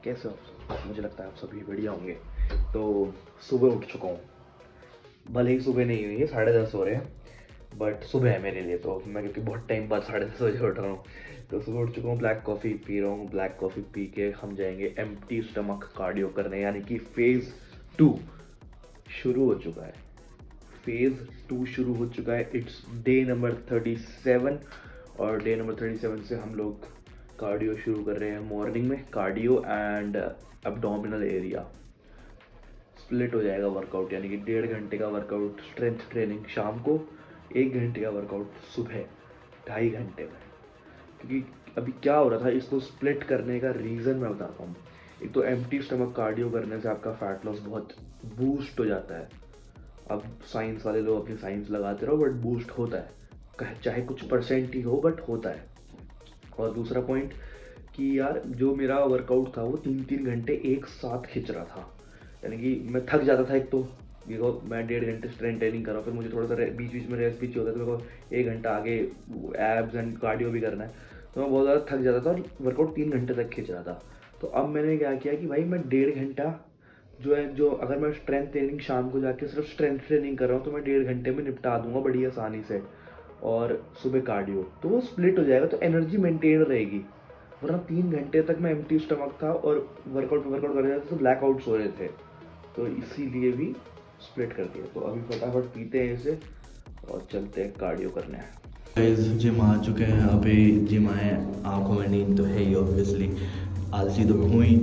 कैसे हो आप? मुझे लगता है आप सभी बढ़िया होंगे। तो सुबह उठ चुका हूँ, भले ही सुबह नहीं हुई है, 10:30 हो रहे हैं, बट सुबह है मेरे लिए। तो मैं क्योंकि बहुत टाइम बाद 10:30 बजे उठ रहा हूँ, तो सुबह उठ चुका हूँ, ब्लैक कॉफ़ी पी रहा हूँ। ब्लैक कॉफ़ी पी के हम जाएंगे एम्प्टी स्टमक कार्डियो करने, यानी कि फेज़ 2 शुरू हो चुका है। फेज़ 2 शुरू हो चुका है। इट्स डे नंबर 37 और डे नंबर 37 से हम लोग कार्डियो शुरू कर रहे हैं। मॉर्निंग में cardio and abdominal area split हो जाएगा वर्कआउट, यानी कि 1.5 घंटे का वर्कआउट स्ट्रेंथ ट्रेनिंग शाम को, 1 घंटे का वर्कआउट सुबह 2.5 घंटे में। क्योंकि अभी क्या हो रहा था, इसको स्प्लिट करने का रीज़न मैं बताता हूँ। एक तो एम्प्टी स्टमक कार्डियो करने से आपका फैट लॉस बहुत बूस्ट हो जाता है। अब साइंस वाले लोग अपनी साइंस लगाते रहो, बट बूस्ट होता है, चाहे कुछ परसेंट ही हो, बट होता है। और दूसरा पॉइंट कि यार जो मेरा वर्कआउट था वो 3-3 घंटे एक साथ खिंच रहा था, यानी कि मैं थक जाता था। एक तो देखो मैं 1.5 घंटे स्ट्रेंथ ट्रेनिंग कर रहा हूँ, फिर मुझे थोड़ा सा बीच बीच में रेस्ट भी चाहिए होता है, तो मेरे को 1 घंटा आगे एब्स एंड कार्डियो भी करना है, तो मैं बहुत ज़्यादा थक जाता था और वर्कआउट 3 घंटे तक खिंच रहा था। तो अब मैंने क्या किया कि भाई मैं 1.5 घंटा जो अगर मैं स्ट्रेंथ ट्रेनिंग शाम को जाके सिर्फ स्ट्रेंथ ट्रेनिंग कर रहा हूँ तो मैं 1.5 घंटे में निपटा दूंगा बड़ी आसानी से, और सुबह कार्डियो तो वो स्प्लिट हो जाएगा, तो एनर्जी मेंटेन रहेगी। वरना 3 घंटे तक मैं एम्प्टी स्टमक था और वर्कआउट कर रहे थे तो ब्लैक आउट्स हो रहे थे, तो इसीलिए भी स्प्लिट कर दिया। तो अभी फटाफट पीते हैं इसे और चलते हैं कार्डियो करने। गाइस जिम आ चुके हैं। अभी जिम आए, आंखों में नींद तो है ही ऑब्वियसली, आलसी तो मैं हूँ ही,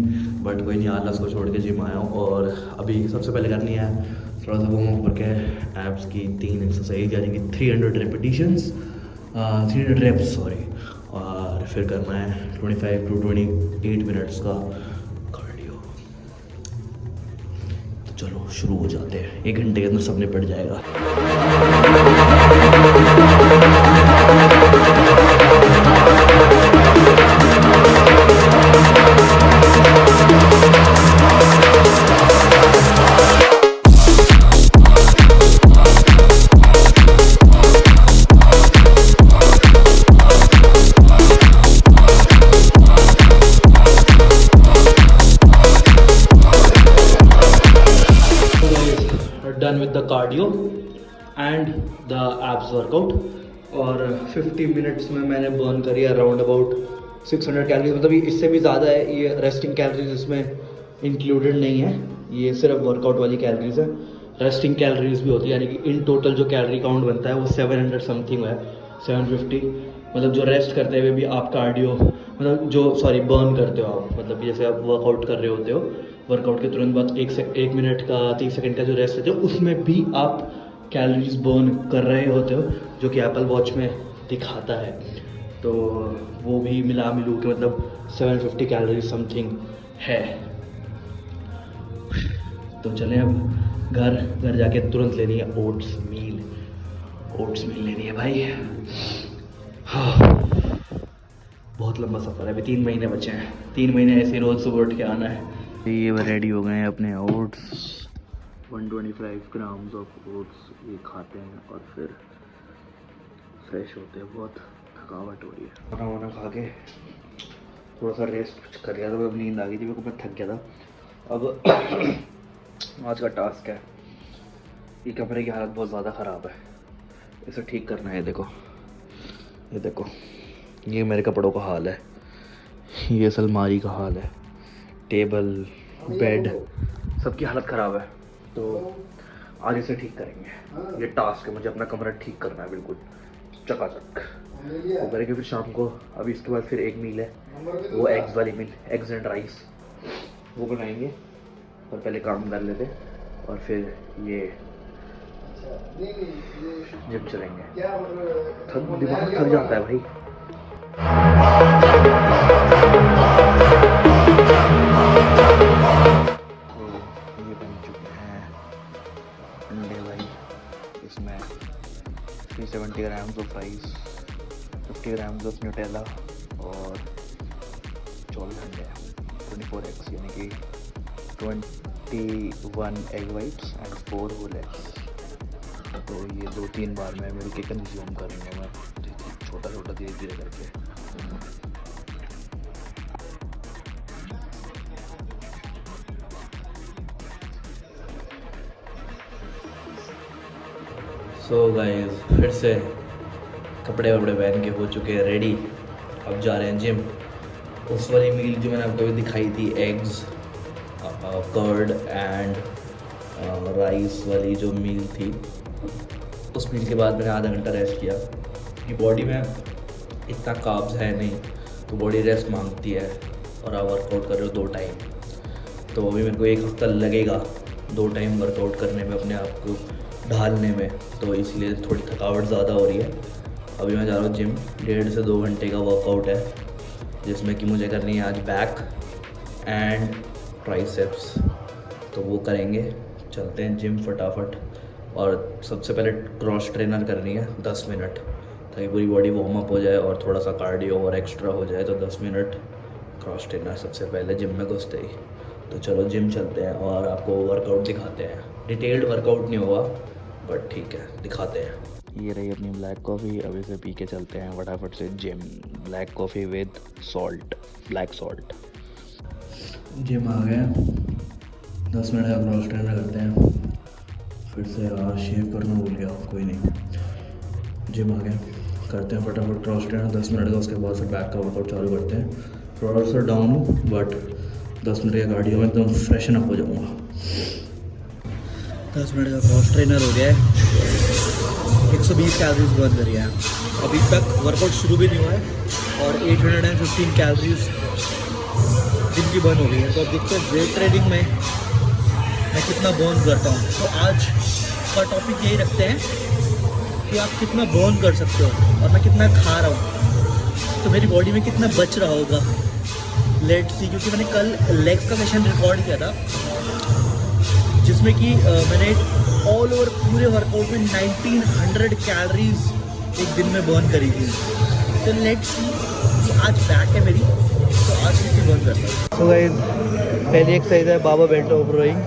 बट कोई नहीं, आलस को छोड़ के जिम आया हूँ। और अभी सबसे पहले करनी है थोड़ा सा वार्म अप करके एब्स की 3 एक्सरसाइज, यानी कि 300 रेपिटेशंस, 300 रेप्स सॉरी, और फिर करना है 25 to 28 मिनट्स का कार्डियो। तो चलो शुरू हो जाते हैं, 1 घंटे के अंदर सब निपट जाएगा। Done with the cardio and the abs workout, और 50 मिनट्स में मैंने बर्न करी अराउंड अबाउट 600 कैलोरीज, मतलब ये इससे भी ज़्यादा है। ये रेस्टिंग कैलोरीज इसमें इंक्लूडेड नहीं है, ये सिर्फ वर्कआउट वाली कैलोरीज है। रेस्टिंग कैलोरीज भी होती है, यानी कि इन टोटल जो कैलोरी काउंट बनता है वो 700 समथिंग है, 750। मतलब जो रेस्ट करते हुए भी आप कार्डियो, मतलब जो सॉरी बर्न करते हो आप, मतलब जैसे आप वर्कआउट कर रहे होते हो, वर्कआउट के तुरंत बाद 1 मिनट का 30 सेकंड का जो रेस्ट लेते हो, उसमें भी आप कैलोरीज बर्न कर रहे होते हो, जो कि एप्पल वॉच में दिखाता है। तो वो भी मिला मिलू के मतलब 750 कैलोरीज समथिंग है। तो चलें अब घर जाके तुरंत लेनी है ओट्स मील लेनी है भाई। हाँ, बहुत लंबा सफ़र है, अभी 3 महीने बचे हैं, 3 महीने ऐसे रोज़ सुबह उठ के आना है। ये रेडी हो गए हैं अपने ओट्स, 125 ग्राम्स ऑफ ओट्स ये खाते हैं और फिर फ्रेश होते हैं। बहुत थकावट हो रही है। खाना वाना खा के थोड़ा सा रेस्ट कर लिया था, अब नींद आ गई थी मेरे को, मैं थक गया था। अब आज का टास्क है, ये कमरे की हालत बहुत ज़्यादा ख़राब है, इसे ठीक करना है। ये देखो ये मेरे कपड़ों का हाल है, ये अलमारी का हाल है, टेबल बेड सबकी हालत ख़राब है। तो आज इसे ठीक करेंगे, ये टास्क है, मुझे अपना कमरा ठीक करना है बिल्कुल चकाचक। वो करेंगे फिर शाम को। अभी इसके बाद फिर एक मील है, वो एग्स वाली मील, एग्स एंड राइस, वो बनाएंगे। और पहले काम कर लेते और फिर ये जिम चलेंगे। दिमाग थक जाता है भाई। ये बन चुके हैं अंडे भाई, इसमें 370 grams of rice, 50 grams of Nutella और 24 अंडे, 24 एग्स, यानी कि 21 egg whites and 4 whole eggs. तो ये 2-3 बार में मिलके कंज्यूम करेंगे, मैं छोटा छोटा धीरे धीरे करके। सो गाइस फिर से कपड़े वपड़े पहन के हो चुके हैं रेडी। अब जा रहे हैं जिम। उस वाली मील जो मैंने आपको अभी दिखाई थी, एग्स कर्ड एंड राइस वाली जो मील थी, उस मील के बाद मैंने आधा घंटा रेस्ट किया कि बॉडी में इतना कार्ब्स है नहीं, तो बॉडी रेस्ट मांगती है। और आप वर्कआउट कर रहे हो 2 टाइम, तो अभी मेरे को 1 हफ्ता लगेगा 2 टाइम वर्कआउट करने में, अपने आप को ढालने में, तो इसलिए थोड़ी थकावट ज़्यादा हो रही है। अभी मैं जा रहा हूँ जिम। 1.5 से 2 घंटे का वर्कआउट है, जिसमें कि मुझे करनी है आज बैक एंड ट्राइसेप्स, तो वो करेंगे। चलते हैं जिम फटाफट। और सबसे पहले क्रॉस ट्रेनर करनी है 10 मिनट, ताकि पूरी बॉडी वार्म अप हो जाए और थोड़ा सा कार्डियो और एक्स्ट्रा हो जाए। तो 10 मिनट क्रॉस ट्रेनर सबसे पहले जिम में घुसते ही। तो चलो जिम चलते हैं और आपको वर्कआउट दिखाते हैं। डिटेल्ड वर्कआउट नहीं होगा, बट ठीक है, दिखाते हैं। ये रही अपनी ब्लैक कॉफ़ी। अभी से पी के चलते हैं फटाफट से gym. Black coffee with salt, black salt. Gym आ गए, 10 मिनट का क्रॉस ट्रेनर करते हैं। फिर से यार शेव करना भूल गया, कोई नहीं। जिम आ गए, करते हैं फटाफट क्रॉस ट्रेनर 10 मिनट का। उसके बाद फिर बैक का वर्कआउट चालू करते हैं। थोड़ा सा डाउन हूँ, बट 10 मिनट का कार्डियो में एकदम फ्रेशन अप हो जाऊँगा। 10 मिनट का क्रॉस ट्रेनर हो गया है। 120 कैलोरीज बर्न करी है। अभी तक वर्कआउट शुरू भी नहीं हुआ है और 815 कैलोरीज दिन की बर्न हो गई है। तो अब देखते हैं वेट ट्रेनिंग में मैं कितना बर्न करता हूँ। तो आज का टॉपिक यही रखते हैं कि आप कितना बर्न कर सकते हो और मैं कितना खा रहा हूँ, तो मेरी बॉडी में कितना बच रहा होगा। लेट्स सी, क्योंकि मैंने कल लेग्स का सेशन रिकॉर्ड किया था, जिसमें कि मैंने ऑल ओवर पूरे वर्कआउट में 1900 कैलोरीज एक दिन में बर्न करी थी। तो लेट्स सी कि आज बैक है मेरी, तो आज कितनी बर्न करता हूँ। तो गाइस पहली एक्सरसाइज है बाबा बेल्ट ओवररोइंग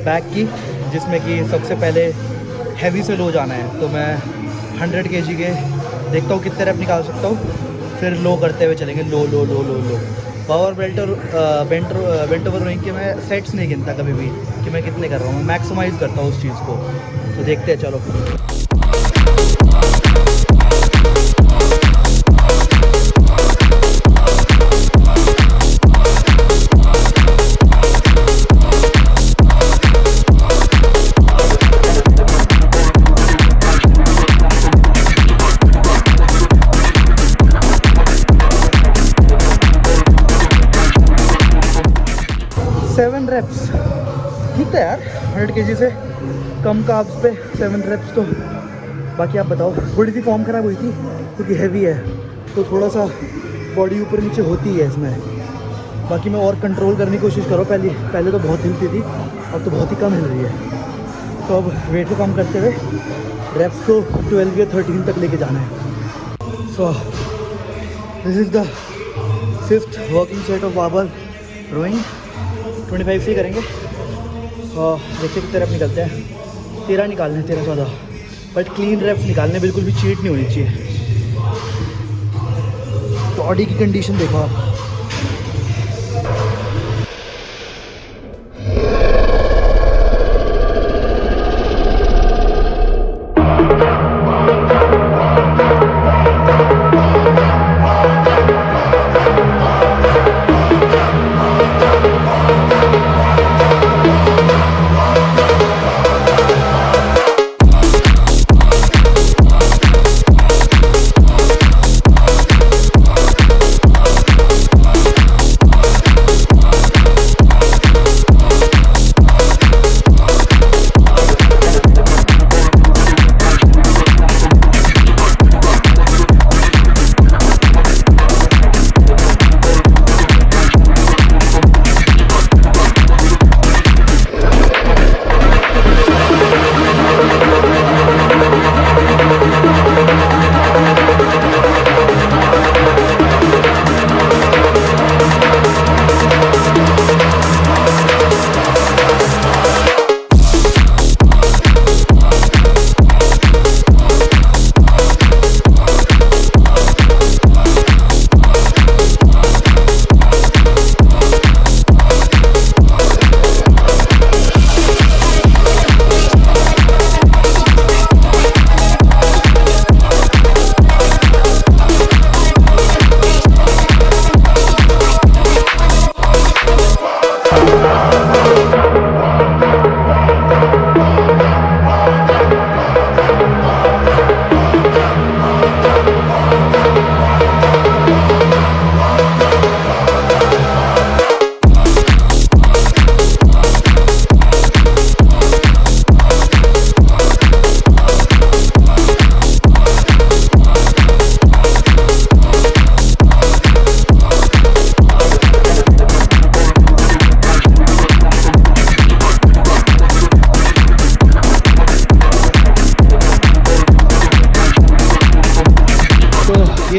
बैक की, जिसमें कि सबसे पहले हैवी से लो जाना है। तो मैं 100 kg के देखता हूँ कितने रेप निकाल सकता हूँ, फिर लो करते हुए चलेंगे। लो लो लो लो लो। पावर बेल्ट और बेल्ट ओवर रोइंग के मैं सेट्स नहीं गिनता कभी भी कि मैं कितने कर रहा हूँ, मैं मैक्सिमाइज़ करता हूँ उस चीज़ को। तो देखते हैं, चलो। रेप्स ठीक था यार, 100 kg से कम कार्ब्स पे 7 रेप्स। तो बाकी आप बताओ। थोड़ी सी फॉर्म ख़राब हुई थी क्योंकि हैवी है, तो थोड़ा सा बॉडी ऊपर नीचे होती है इसमें। बाकी मैं और कंट्रोल करने की कोशिश करो। पहले तो बहुत हिलती थी, अब तो बहुत ही कम हिल रही है। तो अब वेट को कम करते हुए रेप्स को 12 या 13 तक लेके जाना है। So this is the 5th working set of Babal rowing. 25 से ही करेंगे और देखते कितने रेप निकलते हैं। 13 निकालने, 13-14, बट क्लीन रेप्स निकालने, बिल्कुल भी चीट नहीं होनी चाहिए। बॉडी की कंडीशन देखो आप।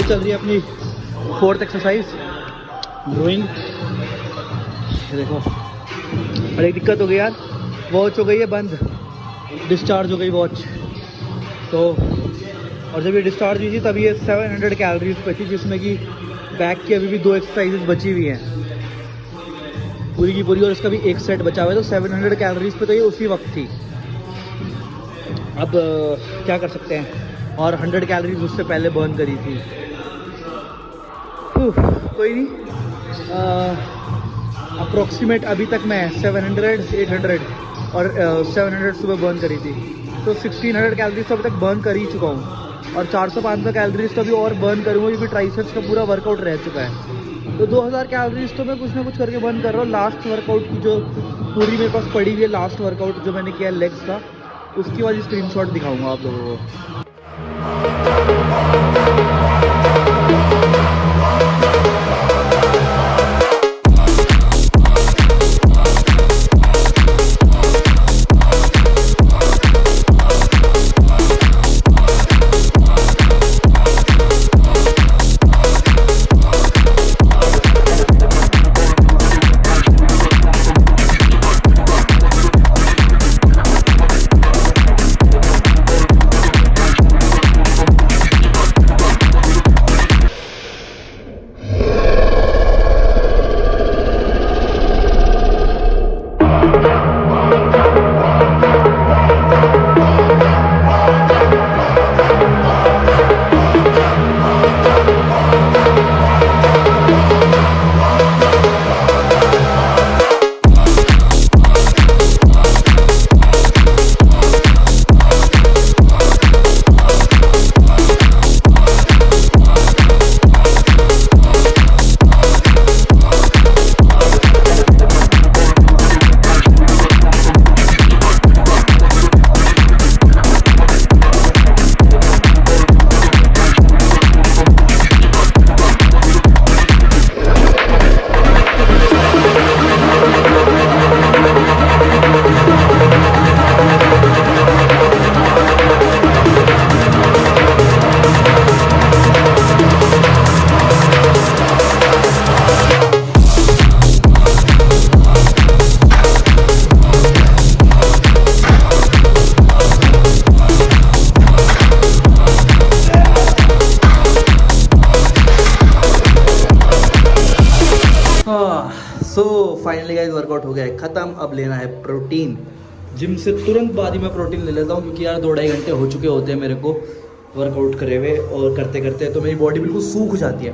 चल रही है अपनी 4th एक्सरसाइज रोइंग। ये देखो, और एक दिक्कत हो गई यार, वॉच हो गई है बंद, डिस्चार्ज हो गई वॉच। तो और जब ये डिस्चार्ज हुई थी तब ये 700 कैलोरीज बची, जिसमें कि बैक की अभी भी 2 एक्सरसाइजेज बची हुई हैं पूरी की पूरी, और इसका भी एक सेट बचा हुआ है। तो 700 कैलोरीज पे तो ये उसी वक्त थी। अब क्या कर सकते हैं, और 100 कैलोरीज उससे पहले बर्न करी थी। कोई नहीं, अप्रोक्सीमेट अभी तक मैं 700, 800 और 700 सुबह बर्न करी थी। तो 1600 कैलोरीज तो अभी तक बर्न कर ही चुका हूँ, और 400-500 कैलोरीज तो अभी और बर्न करूँगा, क्योंकि ट्राइसेप्स का पूरा वर्कआउट रह चुका है। तो 2000 कैलोरीज तो मैं कुछ ना कुछ करके बर्न कर रहा हूँ। लास्ट वर्कआउट की जो पूरी मेरे पास पड़ी हुई है, लास्ट वर्कआउट जो मैंने किया लेग्स का, उसकी वाली स्क्रीनशॉट दिखाऊंगा आप लोगों को। सो फाइनली गाइस वर्कआउट हो गया है ख़त्म। अब लेना है प्रोटीन। जिम से तुरंत बाद ही मैं प्रोटीन ले लेता हूँ, क्योंकि यार 2-2.5 घंटे हो चुके होते हैं मेरे को वर्कआउट करे हुए, और करते करते तो मेरी बॉडी बिल्कुल सूख जाती है।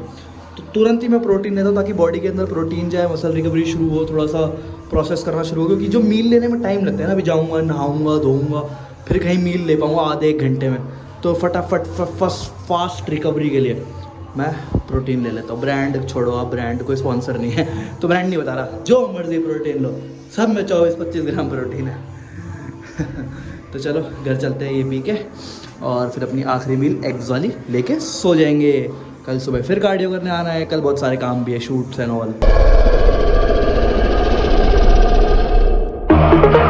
तो तुरंत ही मैं प्रोटीन लेता हूँ, ताकि बॉडी के अंदर प्रोटीन जाए, मसल रिकवरी शुरू हो, थोड़ा सा प्रोसेस करना शुरू हो। क्योंकि जो मील लेने में टाइम लगता है ना, अभी जाऊँगा, नहाऊँगा, धोऊँगा, फिर कहीं मील ले पाऊँगा आधे 1 घंटे में। तो फटाफट फास्ट रिकवरी के लिए मैं प्रोटीन ले लेता हूँ। ब्रांड छोड़ो, आप ब्रांड कोई स्पॉन्सर नहीं है, तो ब्रांड नहीं बता रहा, जो मर्जी प्रोटीन लो, सब में 24-25 ग्राम प्रोटीन है। तो चलो घर चलते हैं ये पी के, और फिर अपनी आखिरी मील एग्स वाली लेके सो जाएंगे। कल सुबह फिर कार्डियो करने आना है, कल बहुत सारे काम भी है, शूट्स एंड ऑल।